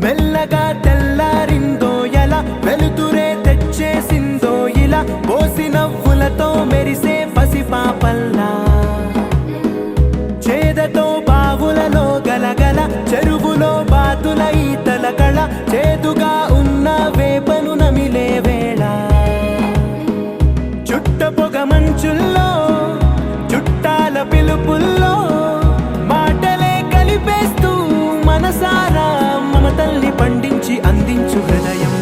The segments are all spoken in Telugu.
మెల్లగా తెల్లారిందో ఎలా వెలుతురే తెచ్చేసిందో ఇలా పోసి నవ్వులతో మెరిసే పసిపాపల్లా చేదతో బావులలో గలగల చెరువులో బాతుల ఈతల కళ చేదుగా ఉన్న వేపను నమిలే వేళ చుట్ట పొగ మంచుల్లో చుట్టాల పిలుపుల్లో మాటలే కలిపేస్తూ మనసారా మమతల్ని పండించి అందించు హృదయం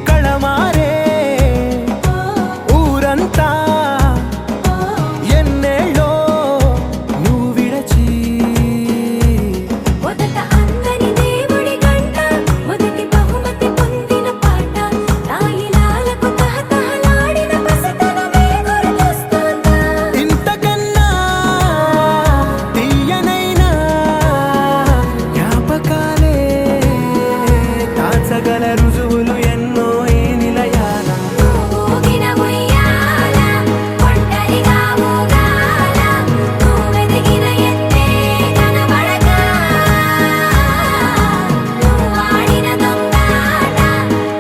కళమారే ఊరంతా ఎన్నేళ్ళో నువ్వు విడచి మొదట అందని దేవుడి గంట మొదటి బహుమతి పొందిన పాట తాయిలాలకు తహతహలాడిన పసితనమే గుర్తొస్తుందా ఇంతకన్నా తీయనైనా జ్ఞాపకాలే దాచగల రుజువులు ఎన్నో ఈ నిలయాల ఊగిన ఉయ్యాల ఒంటరిగా ఊగాల నువ్వెదిగిన ఎత్తే కనబడక నువ్వాడిన దొంగాట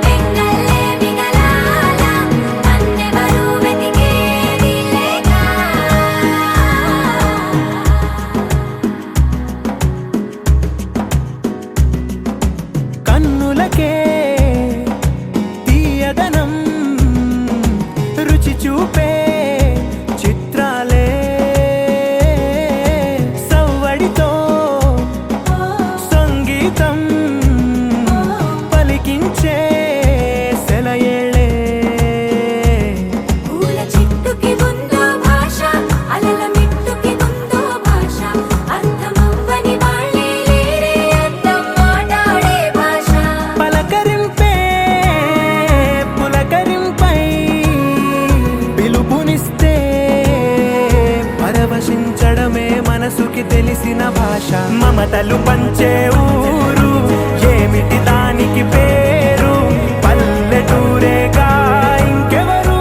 పెంగల్లే మిగలాల నన్నెవరూ వెతికేది లేక కన్నులకే తీయదనం రుచి చూపే చిత్రాలే సవ్వడితో సంగీతం పలికించే సెలయేళ్ళే పూల చిట్టుకి ఉందో భాష అలల మిట్టుకి ఉందో భాష అర్థమవ్వని వాళ్ళే లేరే అర్థం మాట్లాడే భాష పలకరింపే పులకరింపై పిలుపునిస్తే పరవశించడమే మనసుకి తెలిసిన భాష మమతలు పంచే ఊరు ఏమిటి దానికి పేరు పల్లెటూరేగా ఇంకెవరు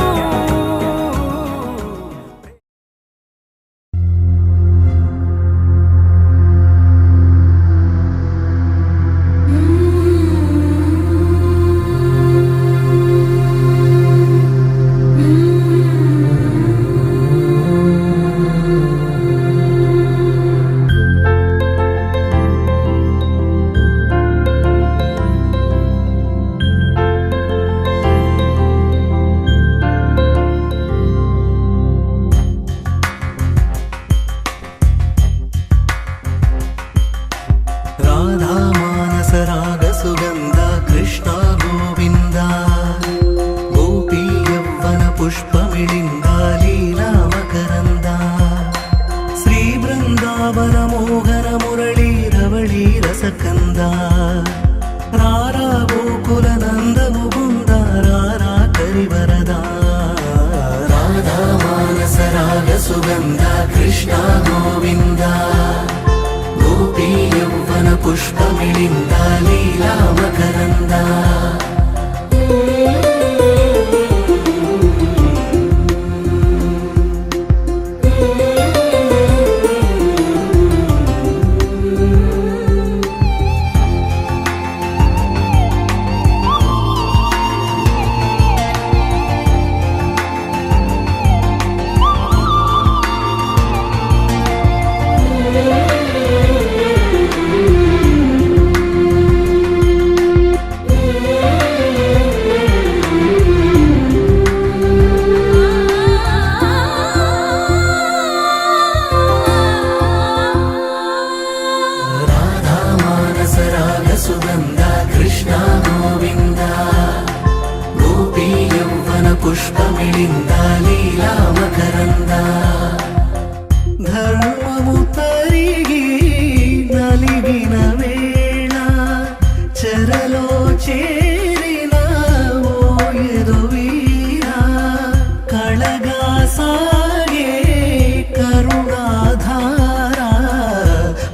राधा मानस राग सुगंध कृष्ण गोविंद गोपी यौवन पुष्पमिलिंद लीला मकरंद श्री वृंदावन मोहन मुरली रवळी रसकंद रारा गोकुल नंद मुकुंद रारा करिवरदा राधा मानस राग सुगंध कृष्ण गोविंद गोपी यौवन పుష్పమిళింద లీలా మకరంద సుగంధ కృష్ణ గోవింద గోపీ యౌవన పుష్పమిళింద లీలా మకరంద ధర్మము తరిగి నలిగిన వేళ చెరలో చేరిన ఓయదు వీరా కళగా సాగే కరుణాధార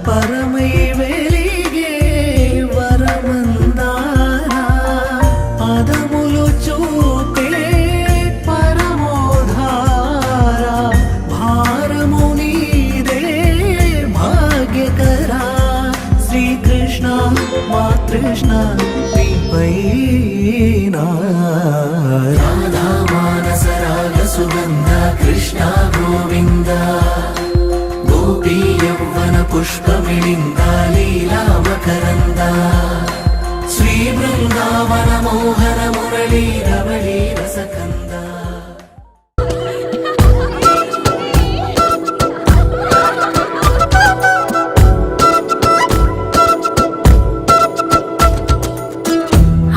పరమై పదములు చూపే పరమోధార భారము నీదే భాగ్యకరా శ్రీకృష్ణ మాతృష్ణ రాధా మానస రాగ సుగంధ కృష్ణ గోవింద గోపీ యౌవన పుష్పమిళింద లీలా మకరంద శ్రీ బృందావన మోహన మురళీ రవళీ రసకంద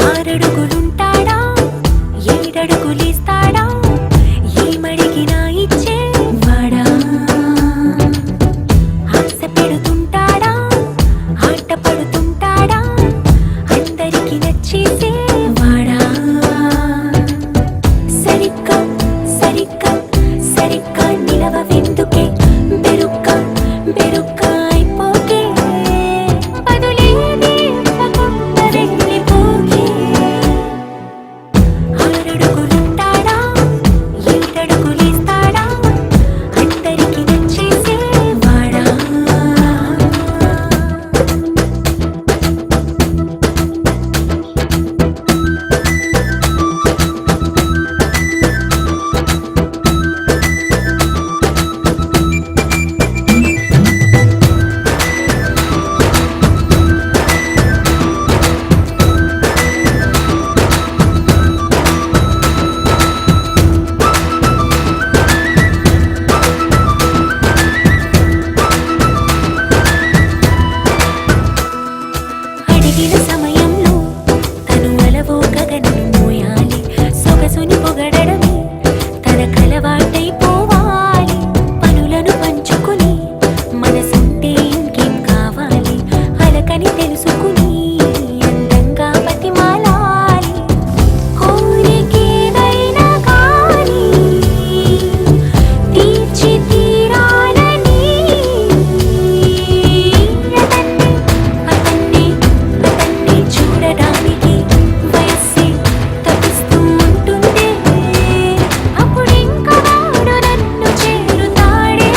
ఆరడుగులుంటాడా ఏడడుగులిస్తాడా ఏమడిగినా ఇచ్చే వాడా ఆశ పెడుతుంటాడా ఆట పడుతుంటాడా అందరికి నచ్చేసేవాడా సరిగ్గా సరిగ్గా సరిగ్గా నిలవవెందుకే బెరుక్క బెరుక్క అయిపోకే బదులేది ఇవ్వకుండా వెళ్ళిపోకే ఆరడుగులుంటాడా ఏడడుగులిస్తాడా అందరికి నచ్చేసేవాడా అడిగిన సమయంలో తను అలవో గగనను మోయాలి సొగసుని పొగడడమే తన కలవాటైపోవాలి పనులను పంచుకుని మనసుంటే ఇంకేం కావాలి అలకని తెలుసుకుని అందంగా బతిమాలాలి కోరికేదైనా కానీ తీర్చి తీరాలని అతన్ని చూడడానికి వయస్సే తప్పిస్తూ ఉంటుంది అప్పుడింక వాడు నన్ను చేరుతాడే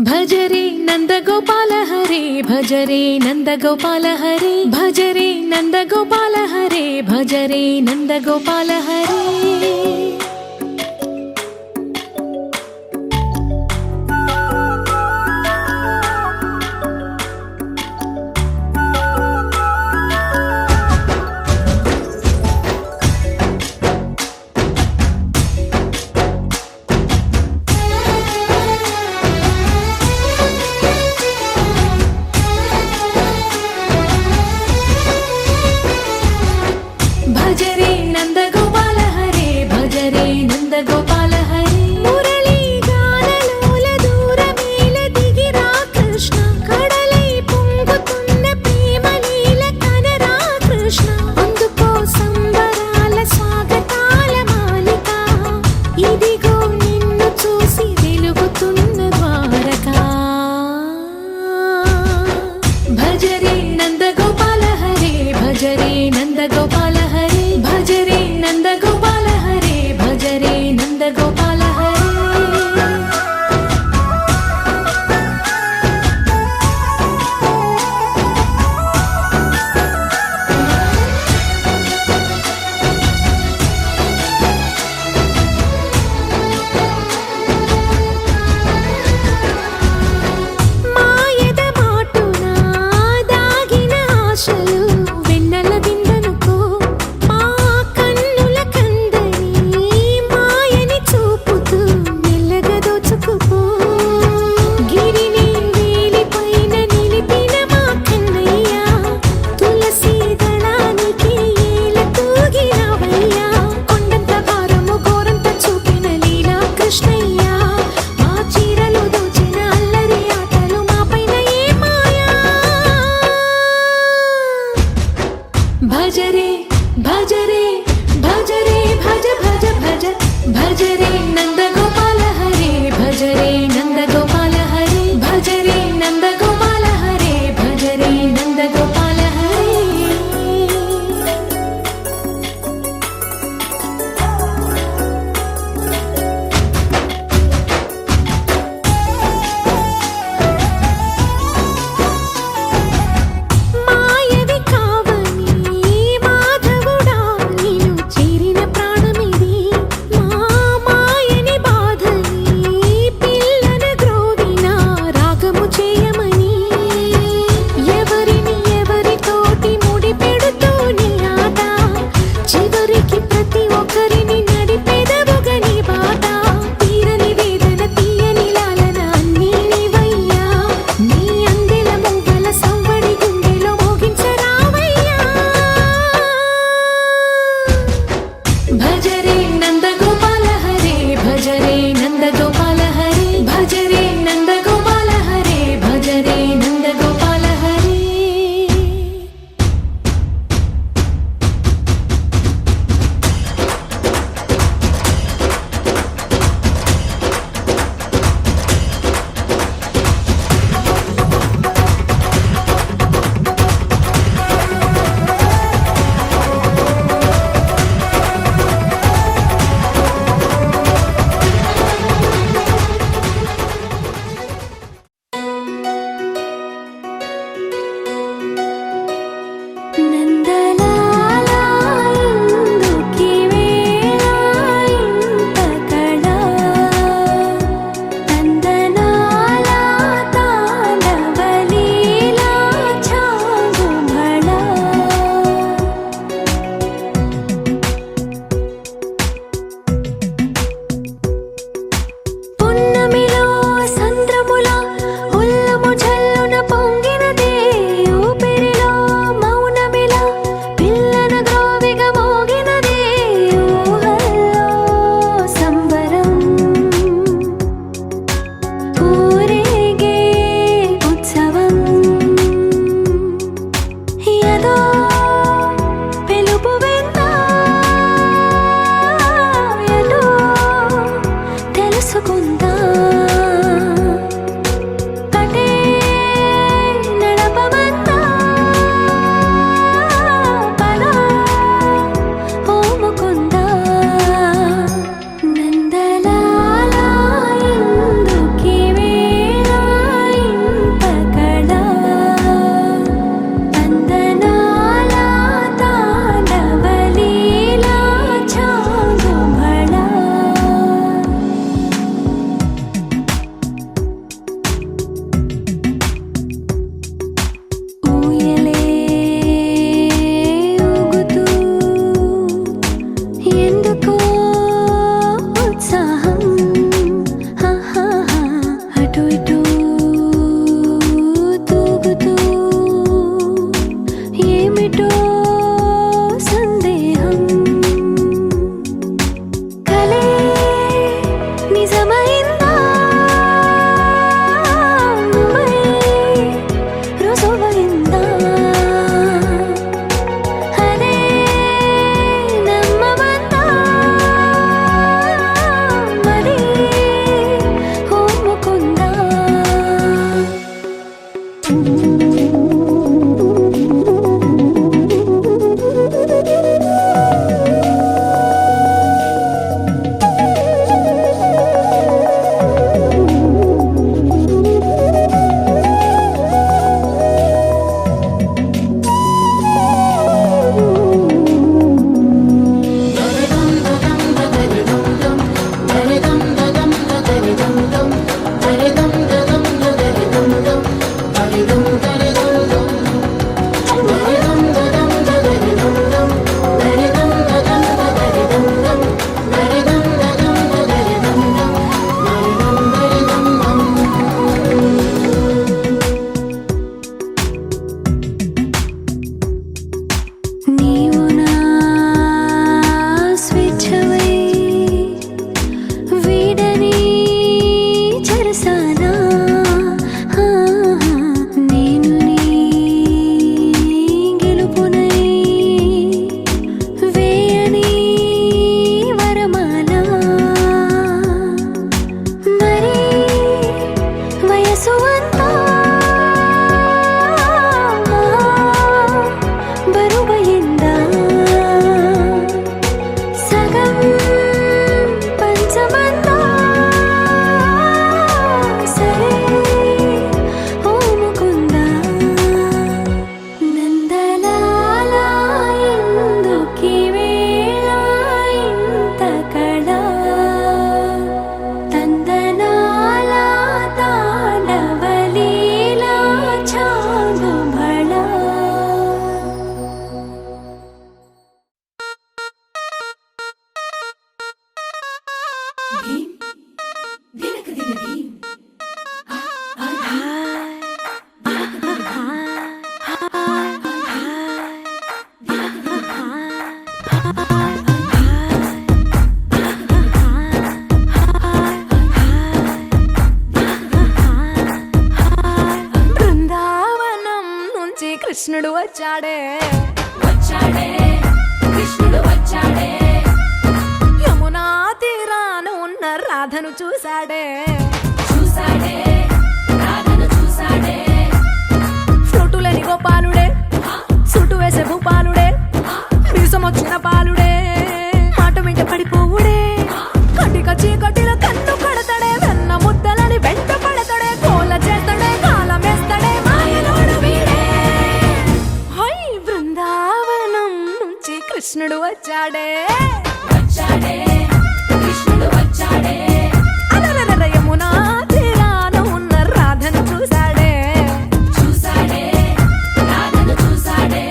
భజరే నందగోపాల హరే భజరే నందగోపాల హరే భజరే నందగోపాల హరే భజరే నందగోపాల హరే భజరే నందగోపాల హరే భజ బృందావనం నుంచి కృష్ణుడు వచ్చాడే కృష్ణుడు వచ్చాడే యమునా తీరాన ఉన్న రాధను చూశాడే రాధను చూసాడే ఫ్లూటులని గోపాలుడే సుటు వేసే భూపాలుడే మీసమొచ్చిన పాలుడే మాట వెంట పడిపోవుడే కటిక చీకటిలో కన్ను కడతాడే వెన్న ముద్దలని వెంట పడతాడే కోల చేస్తాడే కాలమేస్తాడే మాయలోడు వీడే హై బృందావనం నుంచి కృష్ణుడు వచ్చాడే కృష్ణుడు వచ్చాడే అలరర యమునా తీరాన ఉన్న రాధను చూశాడే రాధను చూసాడే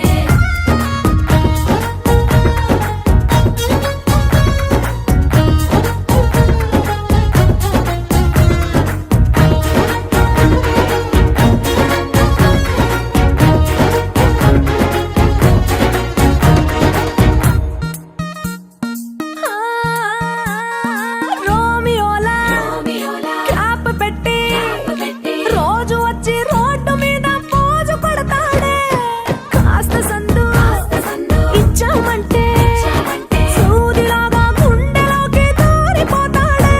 ఆ, రోమియోలా క్యాప్ పెట్టి రోజు వచ్చి రోడ్డు మీద పోజు కొడతాడే కాస్త సందు ఇచ్చామంటే సూదిలాగా గుండెలోకి దూరిపోతాడే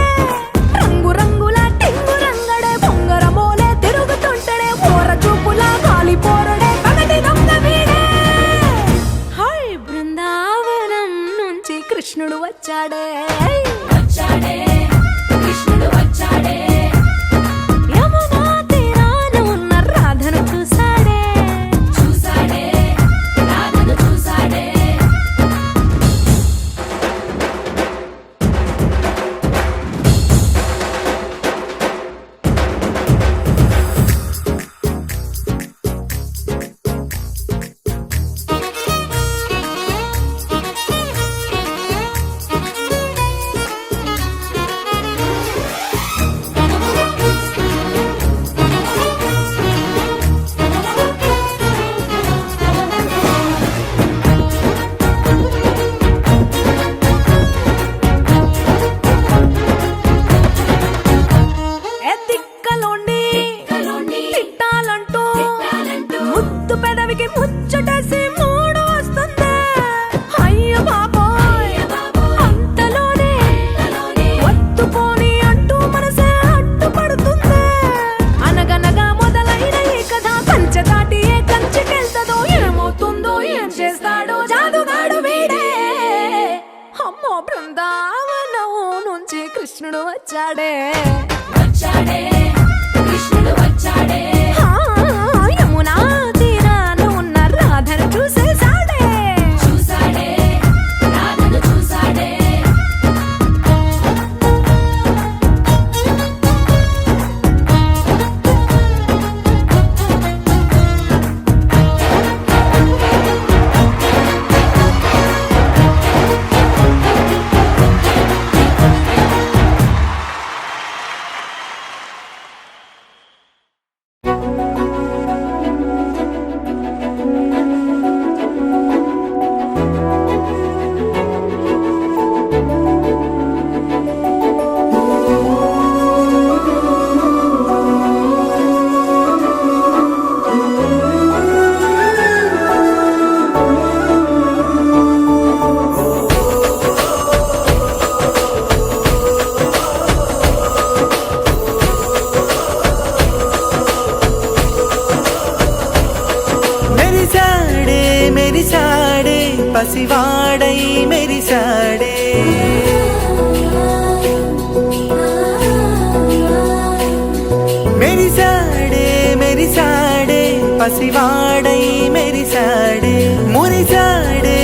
రంగు రంగుల టింగు రంగడే బొంగరమోలే తిరుగుతుంటాడే పోర చూపులా గాలి పోరడే పగటి దొంగ వీడే హై బృందావనం నుంచి కృష్ణుడు వచ్చాడే కృష్ణుడు వచ్చాడే యమునా తీరాన ఉన్న రాధను చూశాడే రాధను చూసాడే ఎత్తిక్కలోండి తిట్టాలంటూ ముద్దు పెదవికి ముచ్చటేసి మూడు వస్తుంది అయ్య బాబోయ్ అంతలోనే ఒత్తుకోని అంటూ మనసే అడ్డుపడుతుంది అనగనగా మొదలైన ఈ కథ కంచె దాటి ఏ కంచెకెళ్తదో ఏమవుతుందో ఏం చేస్తాడో జాదుగాడు వీడే అమ్మో బృందావనం నుంచి కృష్ణుడు వచ్చాడే కృష్ణుడు వచ్చాడే ఆ, యమునా తీరాన ఉన్న రాధను చూసేశాడే రాధను చూసాడే మెరిసాడే పసివాడై మెరిసాడే మెరిసాడే పసివాడై మెరిసాడే మురిసాడే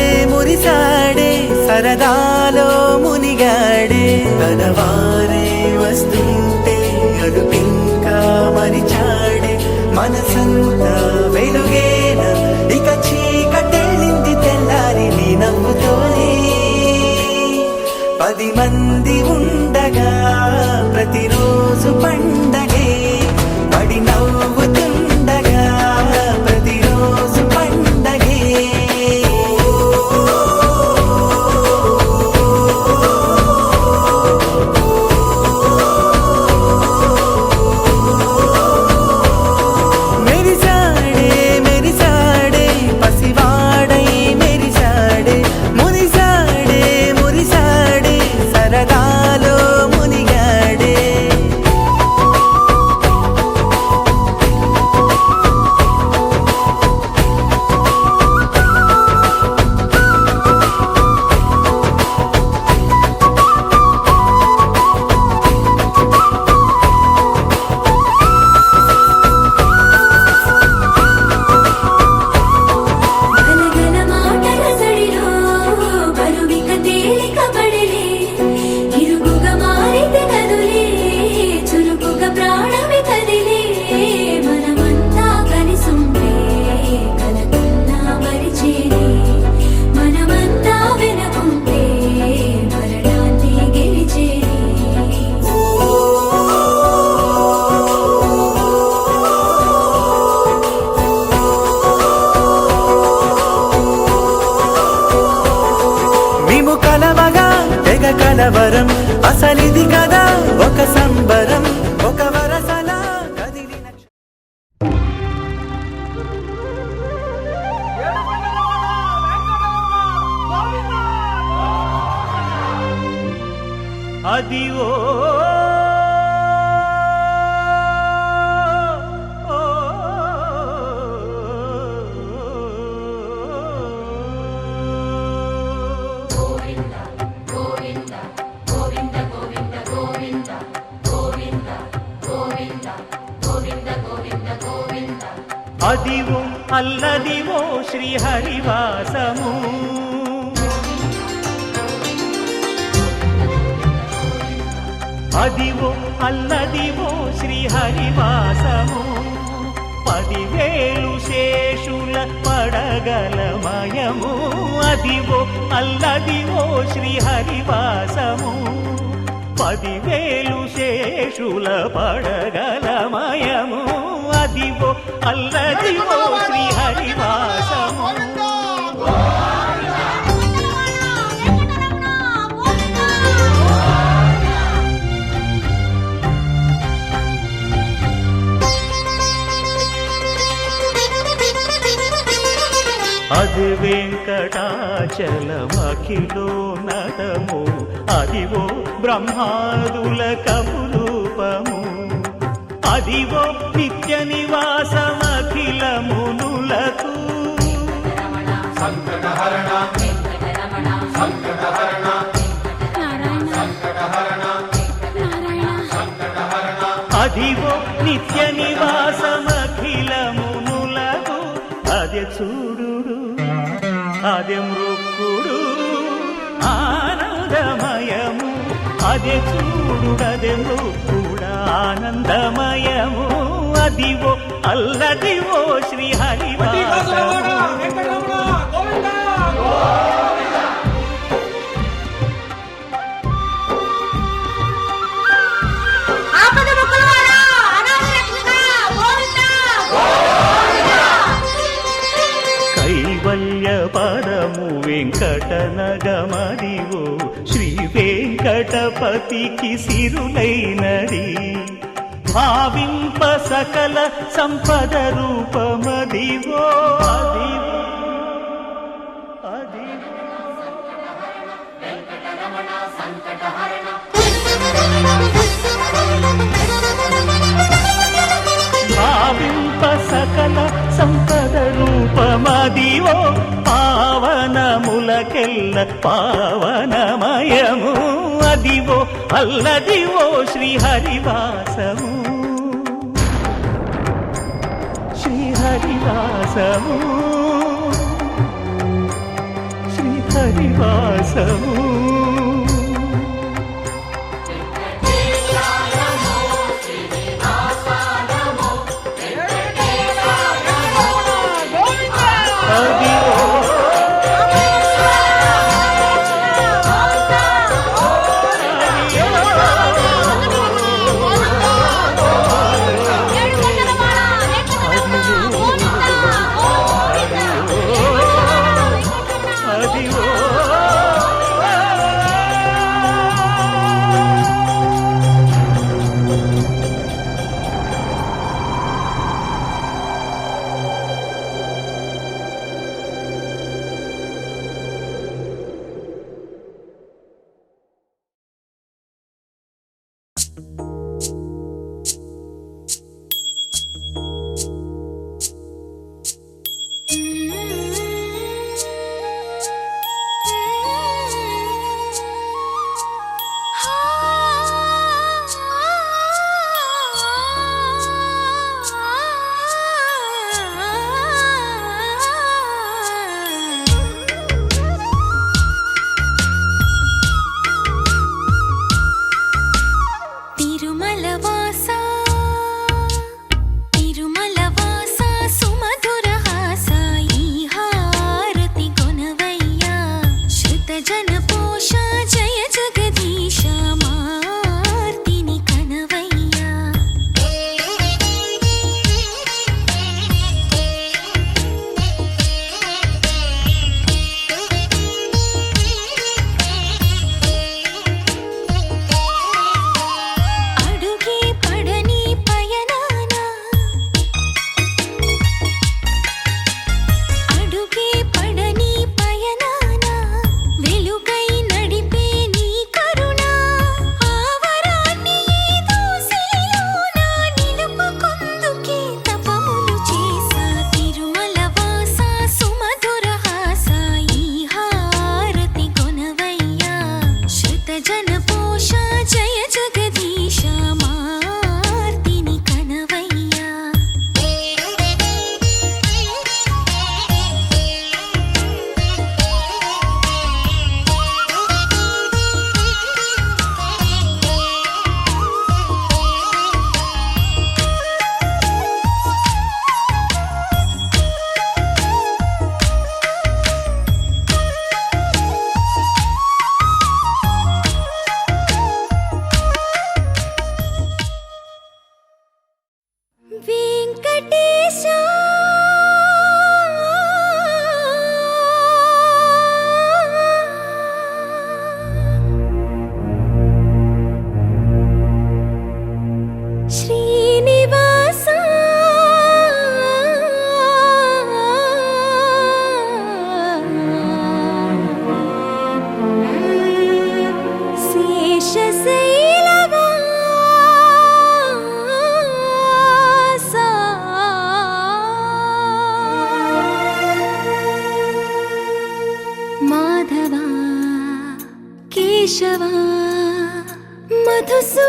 సరదాలో మునిగాడే తనవారే వస్తుంటే అడుపింకా మరిచాడే మనసంతా వెలుగేన ఇక చీకటెళ్ళింది తెల్లారి నీ నవ్వుతోనే 10 మంది ఉండగా ప్రతిరోజు పండగే పడి నవ్వుతుండగా ప్రతిరోజు పండగే మెరిసాడే మెరిసాడే పసివాడై మెరిసాడే మురిసాడే మురిసాడే సరదాలో మునిగాడే గలగల మాటల సడిలో బరువిక తేలిక పడలే ఇరుగుగా మారితే కదులే చురుకుగా ప్రాణమి కదిలే మనమంతా కలిసుంటే కలకన్నా మరిచేనే మనమంతా వెనకుంటే మరణాన్ని గెలిచేనే మేము కలవగా తెగ కలవరం అసలిది కదా ఒక సంబరం ఒక వరసలా కదిలిన అది ఓ అదివో అల్లదివో శ్రీహరివాసము అదివో అల్లదివో శ్రీహరివాసము 10,000 శేషుల పడగలమయము అదివో అల్లదివో శ్రీహరివాసము 10,000 శేషుల పడగలమయము అదివో అల్లదివో శ్రీహరివాసము అది వెంకటాచలమఖిలో నటము అదివో బ్రహ్మాదుల కపురూపము అదివో నిత్య నివాసమఖిల మునులకు అదివో నిత్య నివాసమఖిల మునులకు అదే చూడు అదే మృక్కుడు ఆనందమయము అదే చూడు అదే మృక్కుడు ఆనందమయము అదివో అల్లదివో శ్రీహరివాసము కైవల్య పరము వెంకటనగమదివో శ్రీ వెంకటపతికి సిరులైనది భావింప సకల సంపద రూపమదివో అదివో అదివో భావింప సకల సంపద రూపమదివో పావనములకెల్ల పావనమయము అదివో అల్లదివో శ్రీహరివాసము శ్రీహరివాసము శ్రీహరివాసము అదివో కేశవా మధుసూదనా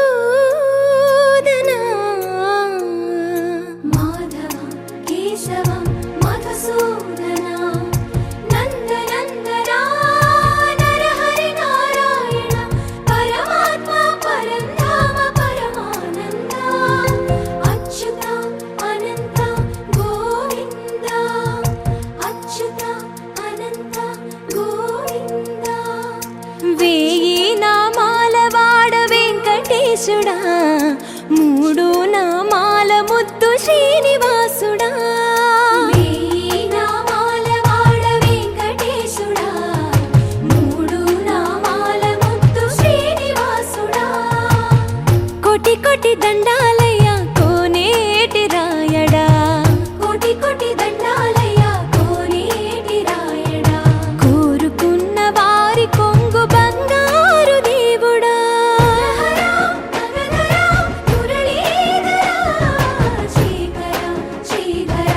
మాధవ కేశవ మధుసూదనా నందనందనా నరహరి నారాయణ పరమాత్మ పరంధామ పరమానంద అచ్యుత అనంత గోవింద అచ్యుత అనంత గోవింద వేయి నామాల వాడ వెంకటేశుడా మూడు నామాల ముద్దు శ్రీనివాసుడా వేయి నామాల వాడ వెంకటేశుడా మూడు నామాల ముద్దు శ్రీనివాసుడా కోటి కోటి దండాలయ్యా కోనేటి రాయడా కోటి కోటి దండాలయ్యా కోనేటి రాయడా కోరుకున్న వారి కొంగు బంగారు దేవుడా శ్రీకర శ్రీధర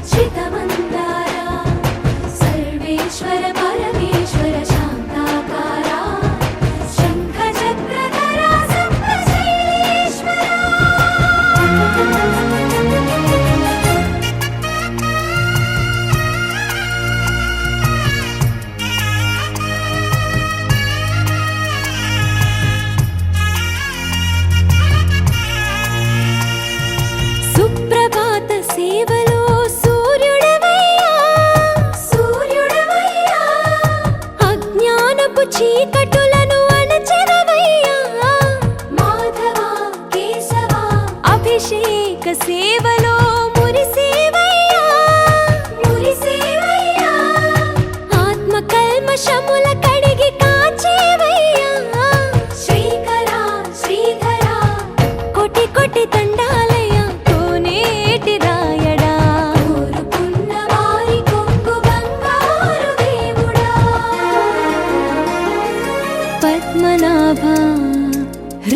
శ్రితమందార సర్వేశ్వర పరమేశ్వర శాంతాకార శంఖ చక్రధర సప్తశైలేశ్వర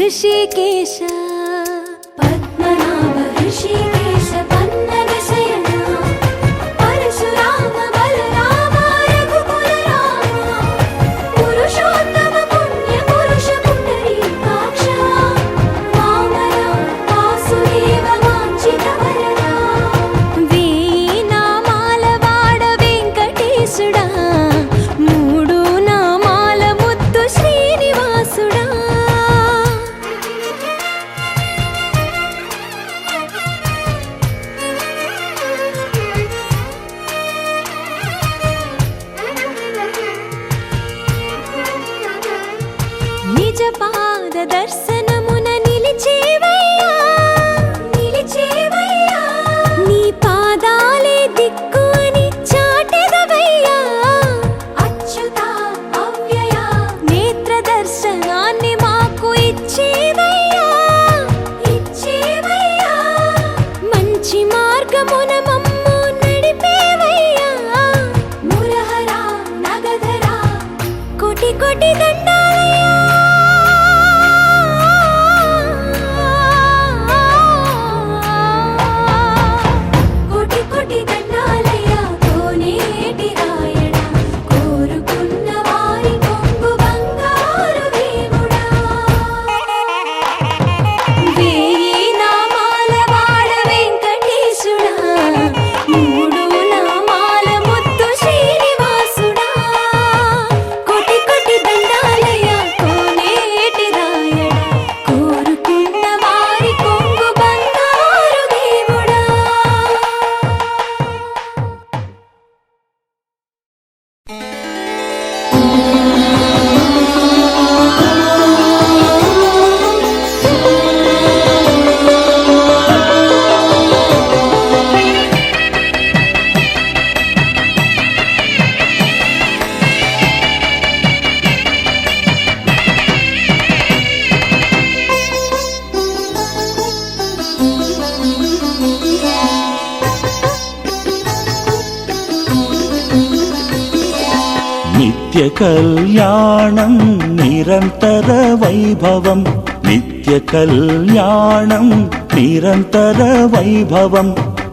హృషికేశ పద్మనాభ హృషికేశ పన్నగ శయన పరశురామ బలరామ రఘుకుల రామ పురుషోత్తమ పుణ్య పురుష పుండరీకాక్ష వామన వాసుదేవ వాంఛిత వరద వేయి నామాల వాడ వెంకటేశుడా మూడు నామాల ముద్దు శ్రీనివాసుడా నిజ పాద దర్శనమున నిలిచేవయ్యా నిలిచేవయ్యా నీ పాదాలే దిక్కు అని చాటెదవయ్యా అచ్యుత అవ్యయ నేత్ర దర్శనాన్ని మాకు ఇచ్చేవయ్యా ఇచ్చేవయ్యా మంచి మార్గమున మమ్ము నడిపేవయ్యా మురహర నగధర కోటి కోటి దండాలయ్యా కోటి కోటి దండాలయ్యా కోనేటి రాయణ కోరుకున్న వారి కొంగు బంగారు దేవుడా వేయి నామాల వాడ వెంకటేశుడా మూడు నామాల ముద్దు శ్రీనివాసుడా కోటి కోటి దండాలయ్యా కోనేటి రాయణ కోరుకున్న వారి కొంగు బంగారు దేవుడా నిత్య కళ్యాణం నిరంతర వైభవం నిత్య కళ్యాణం నిరంతర వైభవం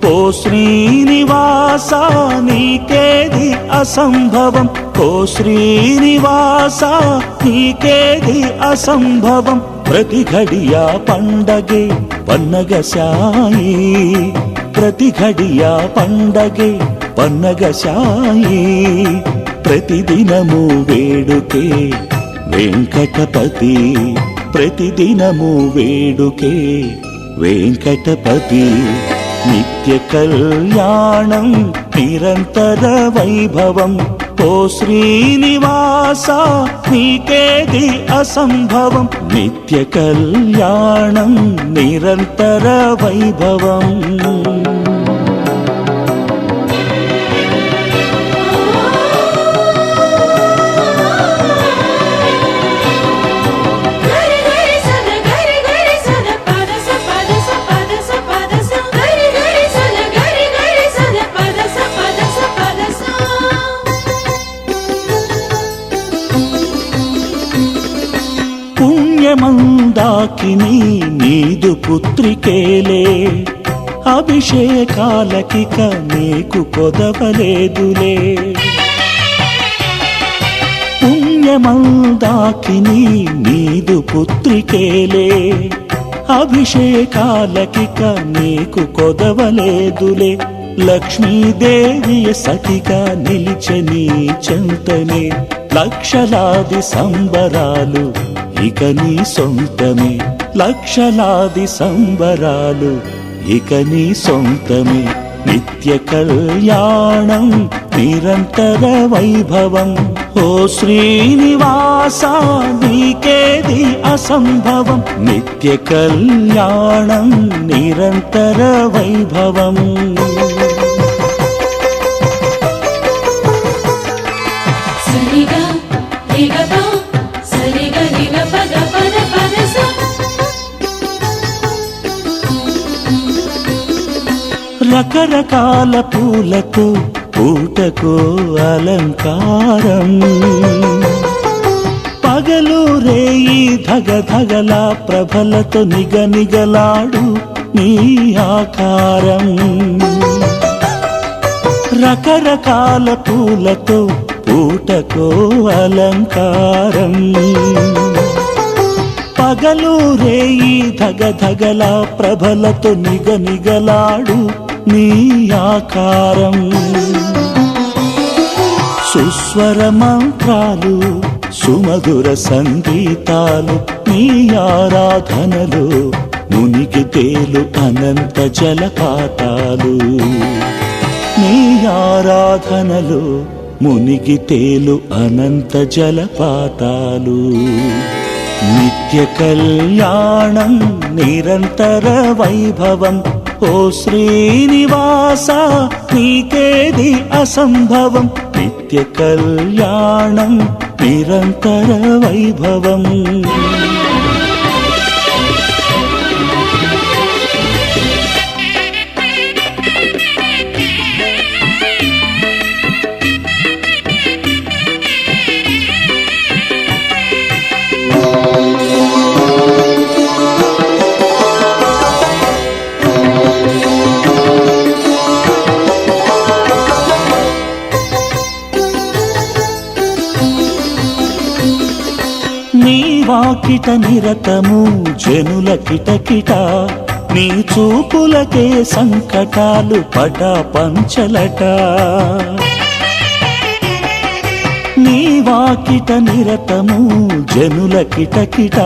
ఓ శ్రీనివాస నీకేది అసంభవం ఓ శ్రీనివాస నీకేది అసంభవం ప్రతి ఘడియా పండగే పన్నగ సాయి ప్రతి ఘడియా పండగే పన్నగ సాయి ప్రతిదినము వేడుకే వెంకటపతి ప్రతిదినము వేడుకే వెంకటపతి నిత్య కళ్యాణం నిరంతర వైభవం ఓ శ్రీనివాస నీకేది అసంభవం నిత్య కళ్యాణం నిరంతర వైభవం గరి గరి సద పద స పద స పద స పద స గరి గరి సద పద స పద స పద స పుణ్యమందాకిని నీదు పుత్రికేలే అభిషేకాలకిక నీకు కొదవలేదులే పుణ్యమందాకిని నీదు పుత్రికేలే అభిషేకాలకిక నీకు కొదవలేదులే లక్ష్మీదేవి సఖిగా నిలిచని చెంతనే లక్షలాది సంబరాలు ఇక నీ సొంతమే లక్షలాది సంబరాలు ఇక నీ సొంతమే నిత్య కళ్యాణం నిరంతర వైభవం ఓ శ్రీనివాస నీకేది అసంభవం నిత్య కళ్యాణం నిరంతర వైభవం సరిగా రిగపా సరిగా రిగ పద పద పద స రకరకాల పూలతో పూటకో అలంకారం పగ పగలు రేయి ధగధగల ప్రభలతో నిగనిగలాడు నీ ఆకారం రకరకాల పూలతో పూటకో అలంకారం పగలు రేయి ధగధగల ప్రభలతో నిగనిగలాడు నీ ఆకారం సుస్వర మంత్రాలు సుమధుర సంగీతాలు నీ ఆరాధనలు మునిగి తేలు అనంత జలపాతాలు నీ ఆరాధనలు మునిగి తేలు అనంత జలపాతాలు నిత్య కళ్యాణం నిరంతర వైభవం ఓ శ్రీనివాస నీకేది అసంభవం నిత్య కళ్యాణం నిరంతర వైభవం నీ వాకిట నిరతము జనుల కిటకిట నీ చూపులకే సంకటాలు పటా పంచలట నీ వాకిట నిరతము జనుల కిటకిట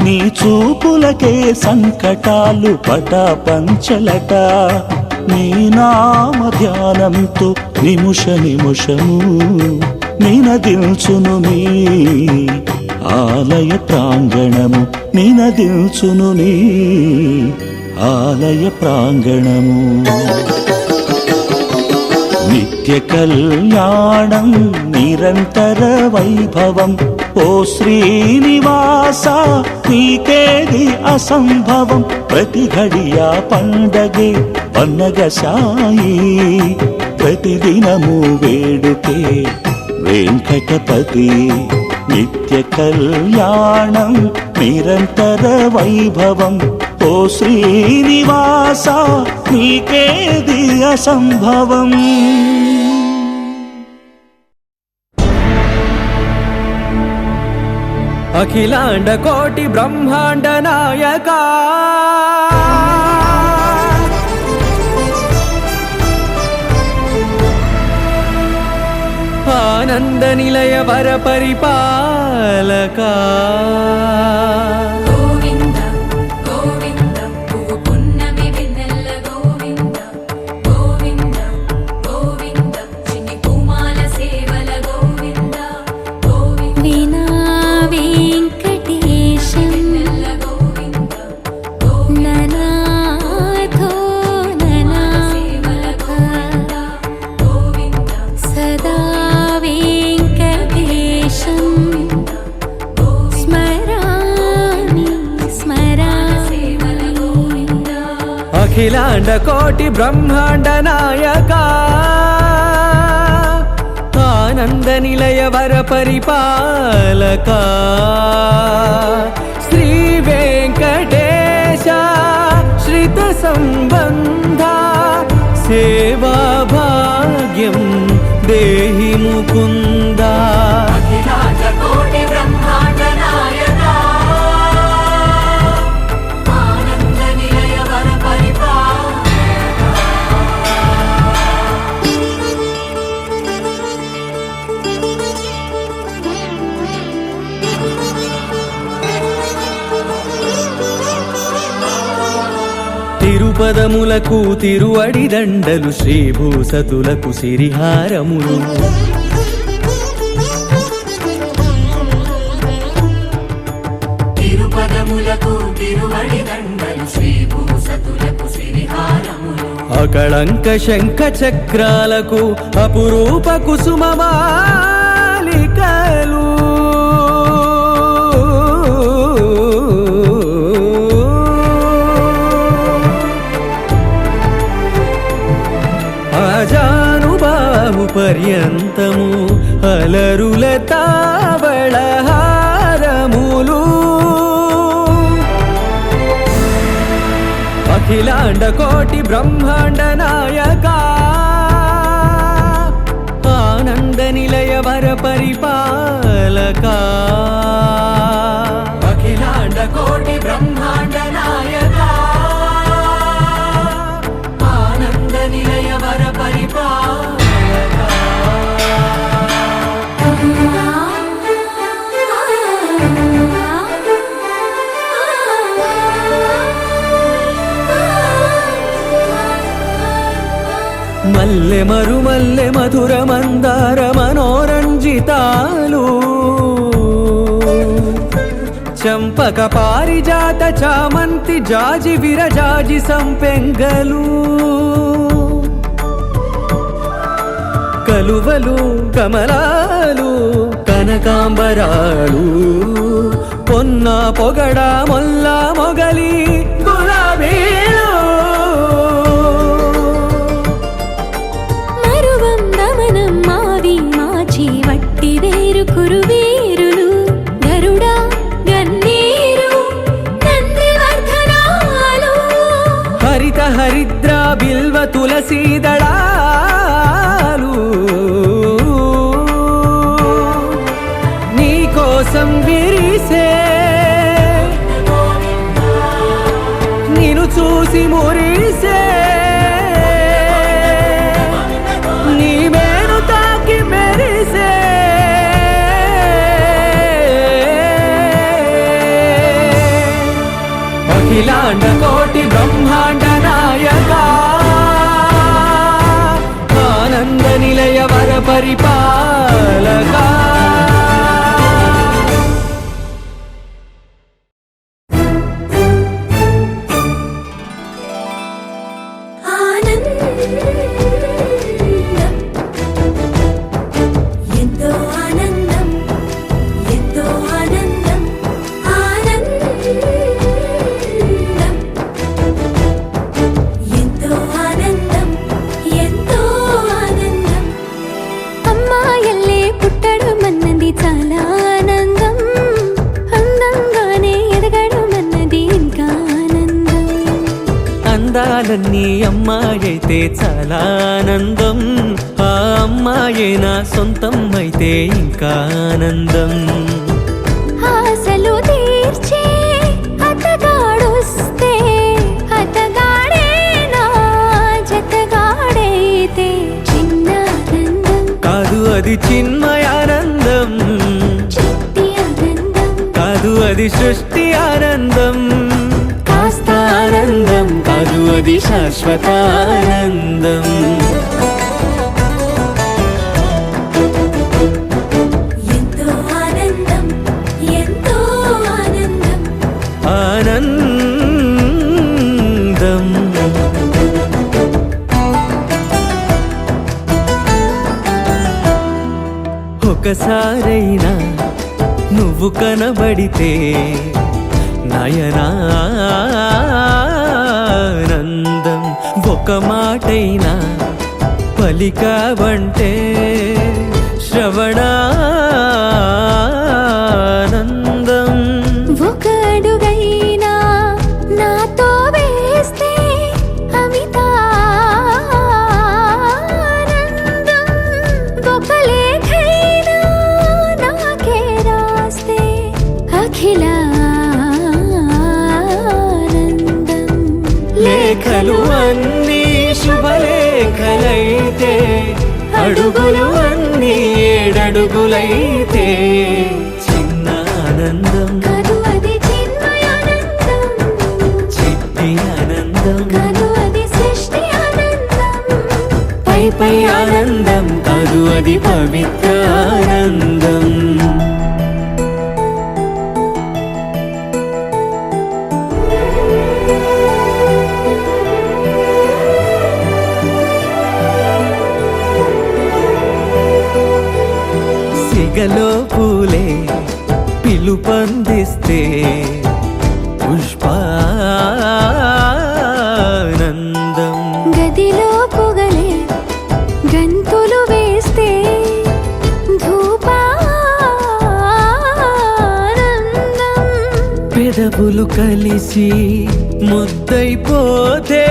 నీ చూపులకే సంకటాలు పటా పంచలట నీ నామ ధ్యానంతో నిముష నిముషము నినదిల్చును నీ ఆలయ ప్రాంగణము నినదిల్చును నీ ఆలయ ప్రాంగణము నిత్య కళ్యాణం నిరంతర వైభవం ఓ శ్రీనివాస నీకేది అసంభవం ప్రతి ఘడియా పండగే పన్నగ సాయి ప్రతిదినము వేడుకే వెంకటపతి నిత్య కళ్యాణం నిరంతర వైభవం ఓ శ్రీనివాస నీకేది అసంభవం అఖిలాండ కోటి బ్రహ్మాండ నాయకా ఆనంద నిలయ వర పరిపాలకా గోవింద గోవింద పువ్వు పున్నమి వెన్నెల గోవింద గోవింద గోవింద చిన్ని పూమాల సేవల గోవింద గోవింద వినా వెంకటేశం వెన్నెల గోవింద గోవింద ననాథో ననా సేవల గోవింద గోవింద సదా వెంకటేశం స్మరామి స్మరామి సేవల గోవింద అఖిలాండ కోటి బ్రహ్మాండ నాయకా ఆనంద నిలయ వర పరిపాలకా శ్రీ వెంకటేశ శ్రిత సంబంధ సేవా భాగ్యం దేహి ముకుంద అఖిలాండ కోటి బ్రహ్మాండ నాయకా ఆనంద నిలయ వర తిరుపదములకు తిరువడి దండలు శ్రీభూసతులకు సిరిహారములు తిరుపదములకు తిరువడి దండలు శ్రీభూసతులకు సిరిహారములు అకళంక శంఖ చక్రాలకు అపురూప కుసుమమాలికలు ఆజానుబాహు పర్యంతము అలరుల తావళహారములు అఖిలాండ కోటి బ్రహ్మాండ నాయక ఆనంద నిలయ వర పరిపాలక అఖిలాండ కోటి బ్రహ్మాండ నాయక ఆనంద నిలయ వర పరిపాలక మల్లె మరుమల్లె మధుర మందార మనోరంజితాలు చంపక పారిజాత చామంతి జాజి విరజాజి సంపెంగలు కలువలు కమలాలు కనకాంబరాలు పొన్న పొగడ మొల్ల మొగలి గులాబీలు మరువందమనం మావి మాచి వట్టి వేరు కురువీరులు గరుడ గన్నీరు నందివర్ధనాలు హరిత హరిద్ర బిల్వ తులసీ దళాలు నీ కోసం విరిసే నిన్ను చూసి మురిసే నీ మేను తాకి మెరిసే అఖిలాండ కోటి బ్రహ్మాండ నాయక ఆనంద నిలయ వర పరిపాలక ఎంతో ఆనందం ఎంతో ఆనందం ఆనందం ఎంతో ఆనందం ఎంతో ఆనందం అమ్మాయల్లే పుట్టడం అన్నది చాలా ఆనందం అందంగానే ఎదగడం అన్నది ఇంకా ఆనందం అందాలన్నీ అమ్మాయైతే చాలా ఆనందం ఆ అమ్మాయే నా సొంతం అయితే ఇంకా ఆనందం ఆశలు తీర్చే అతగాడొస్తే అతగాడే నా జతగాడైతే చిన్న ఆనందం కాదు అది చిన్మయానందం చిట్టి ఆనందం కాదు అది సృష్టి ఆనందం కాస్త ఆనందం కాదు అది శాశ్వత ఆనందం ఎంతో ఆనందం ఎంతో ఆనందం ఆనందం ఒకసారైనా నువ్వు కనబడితే నయనానందం ఒక మాటైనా పలికావంటే శ్రవణానందం ఒక అడుగైనా నాతో వేస్తే అమితానందం ఒక లేఖైనా నాకే రాస్తే అఖిలానందం లేఖలు అన్నీ శుభలేఖలైతే అడుగులు అన్నీ ఏడడుగులైతే చిన్న ఆనందం కాదు అది చిన్మయానందం చిట్టి ఆనందం కాదు అది సృష్టి ఆనందం పై పై ఆనందం కాదు అది పవిత్ర ఆనందం సిగలో పూలే పిలుపందిస్తే పుష్పానందం గదిలో పొగలే గంతులు వేస్తే ధూపానందం పెదవు మెరుపులు కలిసి ముద్దైపోతే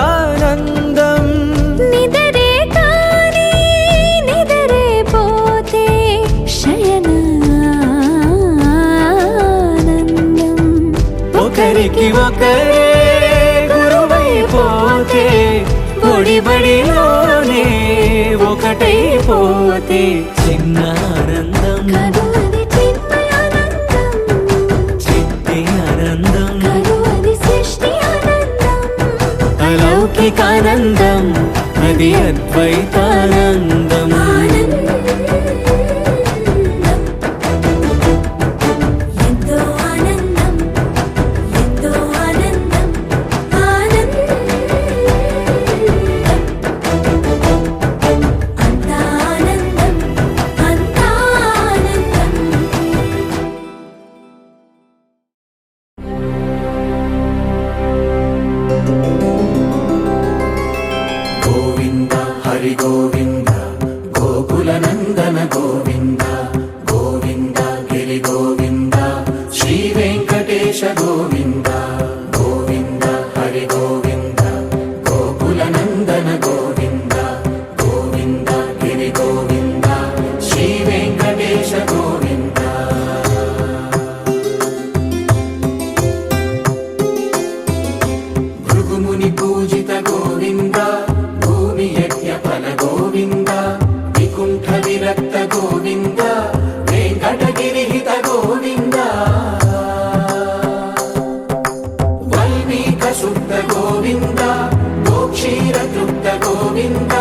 శబ్దానందం నిదరే కాని నిదరే పోతే శయనానందం ఒకరికి ఒకరే గురువైపోతే బడిలోనే ఒకటైపోతే చిన్న ఆనందం కడు అది చిన్మయానందం చిట్టి ఆనందం కడు అది సృష్టి ఆనందం అలౌకికానందం అది అద్వైతానందం ఎంతో ఆనందం ఎంతో ఆనందం ఆనందం అంతా ఆనందం అంతా ఆనందం గోవింద హరి గోవింద గోకుల నందన గోవింద గోవింద గిరి గోవింద శ్రీ వెంకటేశ గోవింద గోవింద హరి గోవింద గోకుల నందన గోవింద గోవింద గిరి గోవింద శ్రీ వెంకటేశ గోవింద భృగుముని పూజిత గోవింద భూమి యజ్ఞ ఫల గోవింద వికుంఠ విరక్త గోవింద వెంకటగిరిహిత గోవింద వల్మీక శుద్ధ గోవింద గోక్షీర తృప్త గోవింద